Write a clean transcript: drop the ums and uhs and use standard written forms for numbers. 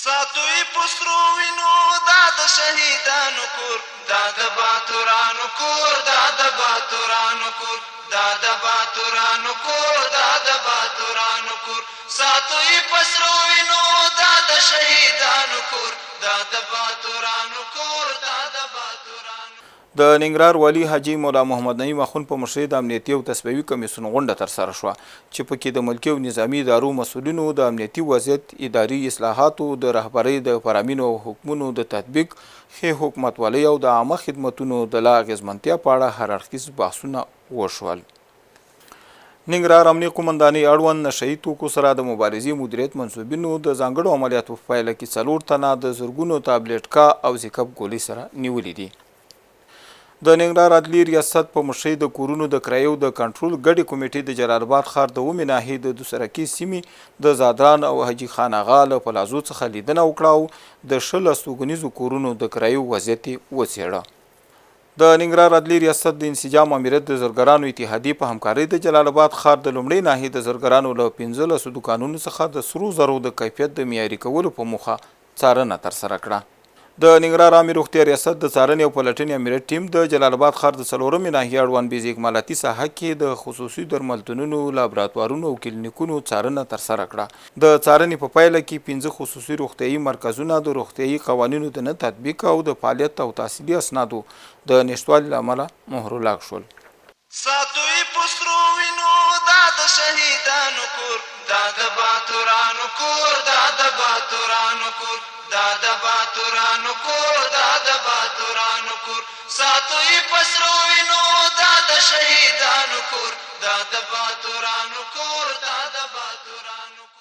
ساتوی پسرو وینو دا د شهیدانو کور دا د باتورانو کور دا د باتورانو کور دا د باتورانو کور دا د باتورانو کور ساتوی پسرو وینو دا د شهیدانو کور دا د باتورانو کور دا د باتورانو. د ننګرهار والي حاجي مولا محمد نعیم اخوند په مشرۍ د امنیتي او تصفیوي کمیسیون غونډه ترسره شوه چې پکې د ملکي او نظامي ادارو مسؤلینو د امنیتي وضعیت، اداري اصلاحاتو، د رهبرۍ د فرامینو او حکمونو د تطبیق، ښې حکومتولۍ او د عامه خدمتونو د لا اغېزمنتیا په اړه هر اړخیز بحثونه وشول. ننګرهار امنیه قومندانۍ اړوند نشه یي توکو سره د مبارزې مدیریت منصوبینو د ځانګړو عملیاتو په پایله کې 4 تنه د زرګونو تابلیټکا او زیکپ ګولۍ سره نیولې دي. د ننګرهار عدلي ریاست په مشرۍ د کورونو د کرایو د کنټرول ګډې کمیټې د جلالاباد ښار د اومې ناحیې د درسره سیمې د زادران او حاجي خان اغا له پلازو څخه لیدنه وکړه او د 16 استوګنیزو کورونو د کرایو وضعیت یې وڅېړه. د ننګرهار عدلي ریاست د انسجام امریت د زرګرانو اتحادیې په همکارۍ د جلالاباد ښار د لومړۍ ناحیې د زرګرانو له 15 دوکانونو څخه د سرو زرو د کیفیت د معیاري کولو په موخه څارنه ترسره کړه. د ننګرهار عامې روغتیا ریاست د څارنې او پلټنې امریت ټیم د جلالاباد ښار د 4مې ناحیې اړوند بیز اکمالاتي ساحه کې د خصوصي درملتونونو، لابراتوارونو او کلینیکونو څارنه ترسره کړه. د څارنې په پایله کې 15 خصوصي روغتیایي مرکزونه د روغتیایي قوانینو د نه تطبیق او د فعالیت او تحصیلي اسنادو د نشتوالي له امله مهرلاک شول. ساتوی پسرو وینو دا د شهیدانو کور دا د باتورانو کور دا د باتورانو کور دا د باتورانو کور دا د باتورانو کور ساتوی پسرو وینو دا د شهیدانو کور دا د باتورانو کور دا د باتورانو